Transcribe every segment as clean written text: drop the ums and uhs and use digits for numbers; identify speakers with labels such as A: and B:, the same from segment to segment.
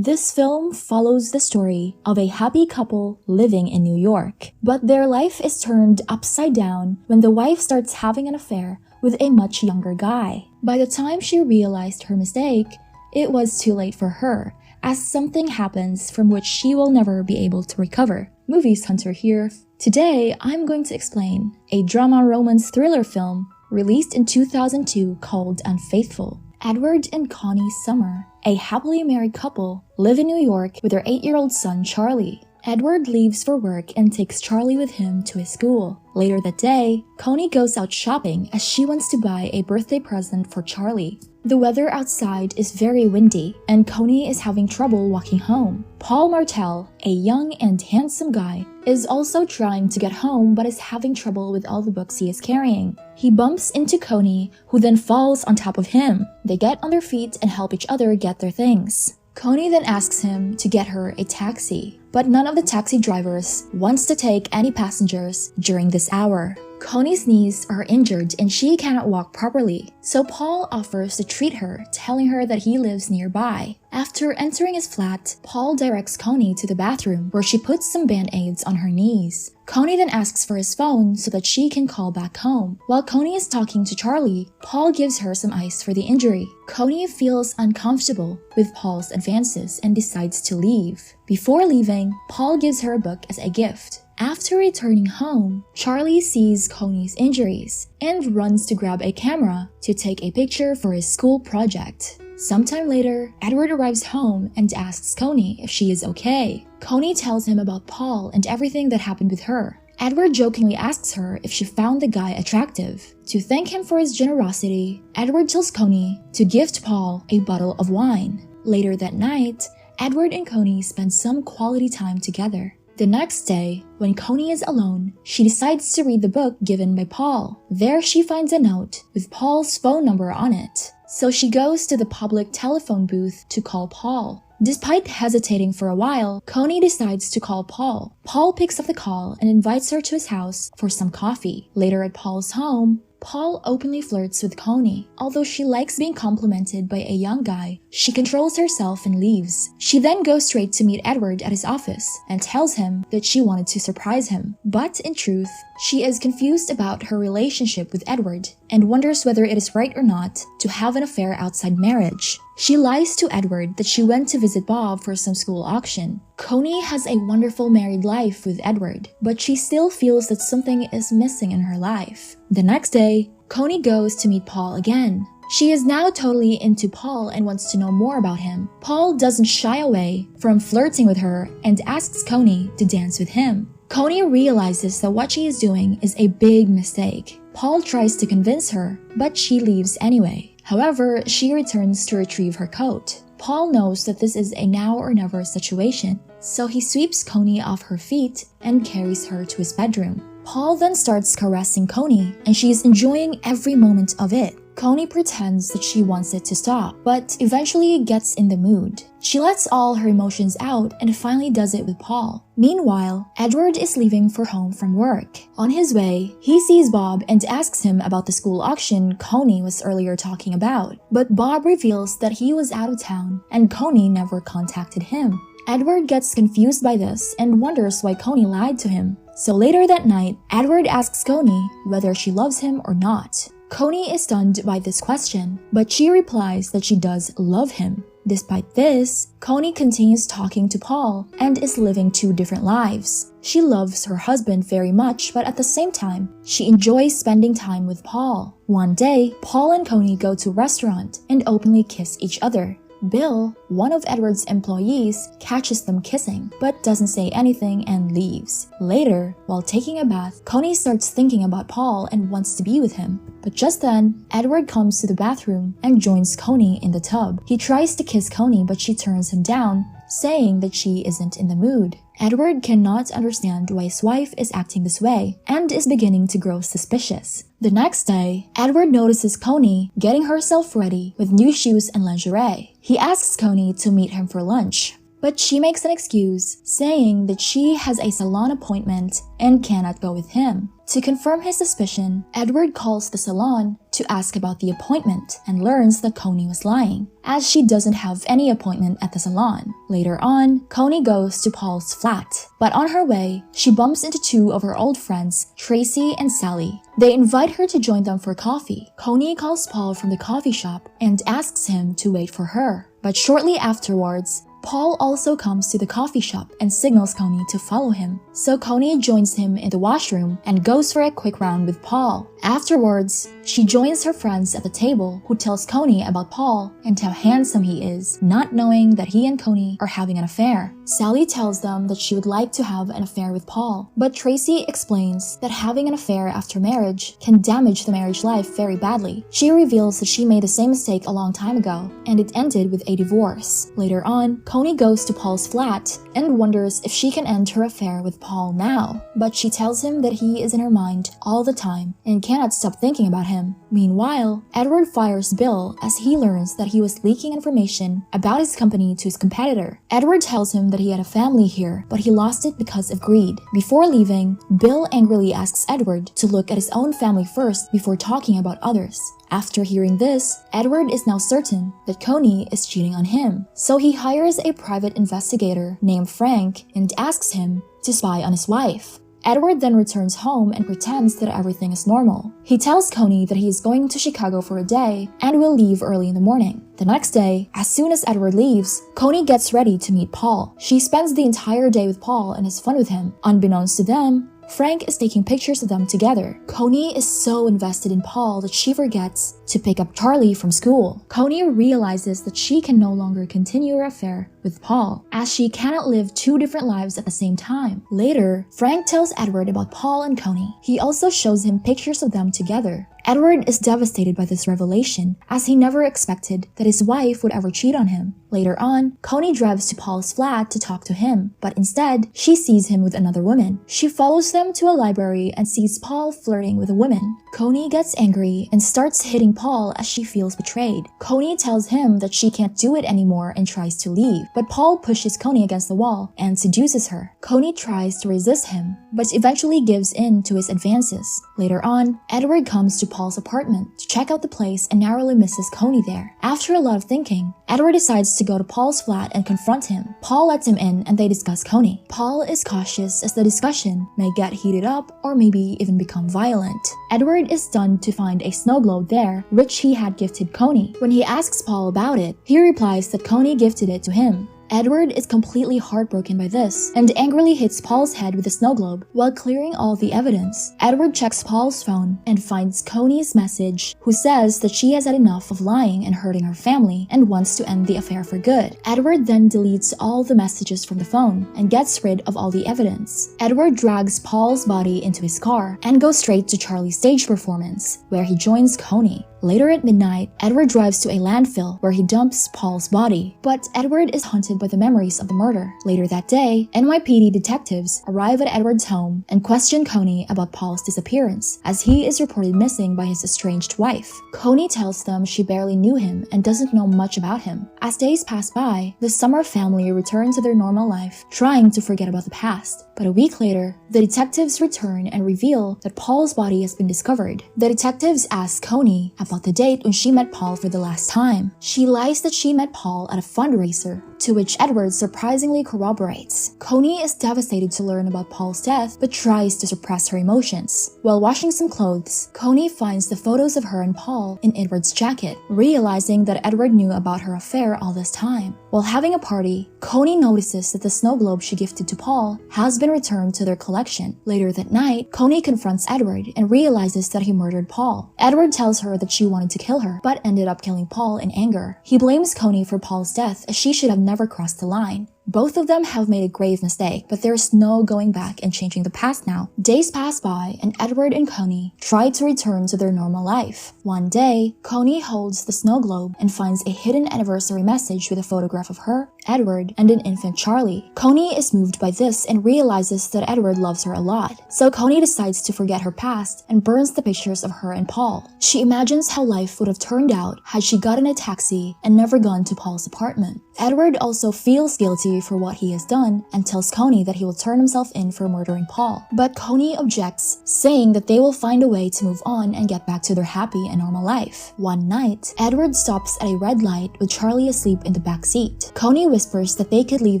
A: This film follows the story of a happy couple living in New York, but their life is turned upside down when the wife starts having an affair with a much younger guy. By the time she realized her mistake, it was too late for her, as something happens from which she will never be able to recover. Movies Hunter here. Today, I'm going to explain a drama romance thriller film released in 2002 called Unfaithful. Edward and Connie Summer, a happily married couple, live in New York with their 8-year-old son Charlie. Edward leaves for work and takes Charlie with him to his school. Later that day, Connie goes out shopping as she wants to buy a birthday present for Charlie. The weather outside is very windy, and Connie is having trouble walking home. Paul Martell, a young and handsome guy, is also trying to get home but is having trouble with all the books he is carrying. He bumps into Connie, who then falls on top of him. They get on their feet and help each other get their things. Connie then asks him to get her a taxi, but none of the taxi drivers wants to take any passengers during this hour. Connie's knees are injured and she cannot walk properly, so Paul offers to treat her, telling her that he lives nearby. After entering his flat, Paul directs Connie to the bathroom where she puts some band-aids on her knees. Connie then asks for his phone so that she can call back home. While Connie is talking to Charlie, Paul gives her some ice for the injury. Connie feels uncomfortable with Paul's advances and decides to leave. Before leaving, Paul gives her a book as a gift. After returning home, Charlie sees Connie's injuries and runs to grab a camera to take a picture for his school project. Sometime later, Edward arrives home and asks Connie if she is okay. Connie tells him about Paul and everything that happened with her. Edward jokingly asks her if she found the guy attractive. To thank him for his generosity, Edward tells Connie to gift Paul a bottle of wine. Later that night, Edward and Connie spend some quality time together. The next day, when Connie is alone, she decides to read the book given by Paul. There she finds a note with Paul's phone number on it, so she goes to the public telephone booth to call Paul. Despite hesitating for a while, Connie decides to call Paul. Paul picks up the call and invites her to his house for some coffee. Later at Paul's home, Paul openly flirts with Connie. Although she likes being complimented by a young guy, she controls herself and leaves. She then goes straight to meet Edward at his office and tells him that she wanted to surprise him. But in truth, she is confused about her relationship with Edward and wonders whether it is right or not to have an affair outside marriage. She lies to Edward that she went to visit Bob for some school auction. Connie has a wonderful married life with Edward, but she still feels that something is missing in her life. The next day, Connie goes to meet Paul again. She is now totally into Paul and wants to know more about him. Paul doesn't shy away from flirting with her and asks Connie to dance with him. Connie realizes that what she is doing is a big mistake. Paul tries to convince her, but she leaves anyway. However, she returns to retrieve her coat. Paul knows that this is a now or never situation, so he sweeps Connie off her feet and carries her to his bedroom. Paul then starts caressing Connie, and she is enjoying every moment of it. Connie pretends that she wants it to stop, but eventually gets in the mood. She lets all her emotions out and finally does it with Paul. Meanwhile, Edward is leaving for home from work. On his way, he sees Bob and asks him about the school auction Connie was earlier talking about. But Bob reveals that he was out of town and Connie never contacted him. Edward gets confused by this and wonders why Connie lied to him. So later that night, Edward asks Connie whether she loves him or not. Connie is stunned by this question, but she replies that she does love him. Despite this, Connie continues talking to Paul and is living two different lives. She loves her husband very much, but at the same time, she enjoys spending time with Paul. One day, Paul and Connie go to a restaurant and openly kiss each other. Bill, one of Edward's employees, catches them kissing, but doesn't say anything and leaves. Later, while taking a bath, Connie starts thinking about Paul and wants to be with him. But just then, Edward comes to the bathroom and joins Connie in the tub. He tries to kiss Connie, but she turns him down, saying that she isn't in the mood. Edward cannot understand why his wife is acting this way and is beginning to grow suspicious. The next day, Edward notices Connie getting herself ready with new shoes and lingerie. He asks Connie to meet him for lunch, but she makes an excuse, saying that she has a salon appointment and cannot go with him. To confirm his suspicion, Edward calls the salon to ask about the appointment and learns that Coney was lying, as she doesn't have any appointment at the salon. Later on, Coney goes to Paul's flat, but on her way, she bumps into two of her old friends, Tracy and Sally. They invite her to join them for coffee. Coney calls Paul from the coffee shop and asks him to wait for her. But shortly afterwards, Paul also comes to the coffee shop and signals Coney to follow him. So Coney joins him in the washroom and goes for a quick round with Paul. Afterwards, she joins her friends at the table who tells Coney about Paul and how handsome he is, not knowing that he and Coney are having an affair. Sally tells them that she would like to have an affair with Paul, but Tracy explains that having an affair after marriage can damage the marriage life very badly. She reveals that she made the same mistake a long time ago, and it ended with a divorce. Later on, Coney goes to Paul's flat and wonders if she can end her affair with Paul now, but she tells him that he is in her mind all the time and cannot stop thinking about him. Meanwhile, Edward fires Bill as he learns that he was leaking information about his company to his competitor. Edward tells him that he had a family here, but he lost it because of greed. Before leaving, Bill angrily asks Edward to look at his own family first before talking about others. After hearing this, Edward is now certain that Coney is cheating on him, so he hires a private investigator named Frank and asks him to spy on his wife. Edward then returns home and pretends that everything is normal. He tells Coney that he is going to Chicago for a day and will leave early in the morning. The next day, as soon as Edward leaves, Coney gets ready to meet Paul. She spends the entire day with Paul and has fun with him. Unbeknownst to them, Frank is taking pictures of them together. Coney is so invested in Paul that she forgets to pick up Charlie from school. Coney realizes that she can no longer continue her affair with Paul, as she cannot live two different lives at the same time. Later, Frank tells Edward about Paul and Coney. He also shows him pictures of them together. Edward is devastated by this revelation, as he never expected that his wife would ever cheat on him. Later on, Coney drives to Paul's flat to talk to him, but instead, she sees him with another woman. She follows them to a library and sees Paul flirting with a woman. Coney gets angry and starts hitting Paul as she feels betrayed. Coney tells him that she can't do it anymore and tries to leave, but Paul pushes Coney against the wall and seduces her. Coney tries to resist him, but eventually gives in to his advances. Later on, Edward comes to Paul's apartment to check out the place and narrowly misses Coney there. After a lot of thinking, Edward decides to go to Paul's flat and confront him. Paul lets him in and they discuss Coney. Paul is cautious as the discussion may get heated up or maybe even become violent. Edward is stunned to find a snow globe there, which he had gifted Coney. When he asks Paul about it, he replies that Coney gifted it to him. Edward is completely heartbroken by this and angrily hits Paul's head with a snow globe while clearing all the evidence. Edward checks Paul's phone and finds Coney's message, who says that she has had enough of lying and hurting her family and wants to end the affair for good. Edward then deletes all the messages from the phone and gets rid of all the evidence. Edward drags Paul's body into his car and goes straight to Charlie's stage performance, where he joins Coney. Later at midnight, Edward drives to a landfill where he dumps Paul's body, but Edward is haunted by the memories of the murder. Later that day, NYPD detectives arrive at Edward's home and question Coney about Paul's disappearance, as he is reported missing by his estranged wife. Coney tells them she barely knew him and doesn't know much about him. As days pass by, the Summer family return to their normal life, trying to forget about the past. But a week later, the detectives return and reveal that Paul's body has been discovered. The detectives ask Coney about the date when she met Paul for the last time. She lies that she met Paul at a fundraiser, to which Edward surprisingly corroborates. Coney is devastated to learn about Paul's death, but tries to suppress her emotions. While washing some clothes, Coney finds the photos of her and Paul in Edward's jacket, realizing that Edward knew about her affair all this time. While having a party, Coney notices that the snow globe she gifted to Paul has been returned to their collection. Later that night, Coney confronts Edward and realizes that he murdered Paul. Edward tells her that she wanted to kill her, but ended up killing Paul in anger. He blames Coney for Paul's death, as she should have never crossed the line. Both of them have made a grave mistake, but there's no going back and changing the past now. Days pass by, and Edward and Coney try to return to their normal life. One day, Coney holds the snow globe and finds a hidden anniversary message with a photograph of her, Edward, and an infant Charlie. Coney is moved by this and realizes that Edward loves her a lot. So Coney decides to forget her past and burns the pictures of her and Paul. She imagines how life would have turned out had she gotten a taxi and never gone to Paul's apartment. Edward also feels guilty sorry for what he has done and tells Coney that he will turn himself in for murdering Paul. But Coney objects, saying that they will find a way to move on and get back to their happy and normal life. One night, Edward stops at a red light with Charlie asleep in the back seat. Coney whispers that they could leave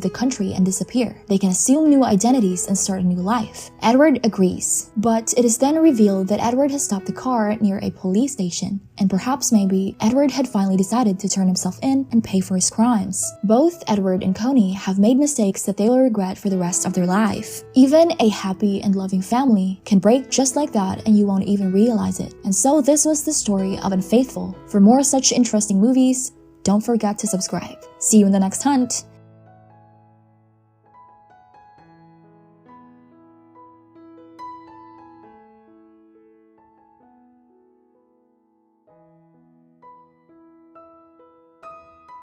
A: the country and disappear. They can assume new identities and start a new life. Edward agrees, but it is then revealed that Edward has stopped the car near a police station, and perhaps maybe Edward had finally decided to turn himself in and pay for his crimes. Both Edward and Coney have made mistakes that they will regret for the rest of their life. Even a happy and loving family can break just like that and you won't even realize it. And so this was the story of Unfaithful. For more such interesting movies, don't forget to subscribe. See you in the next hunt!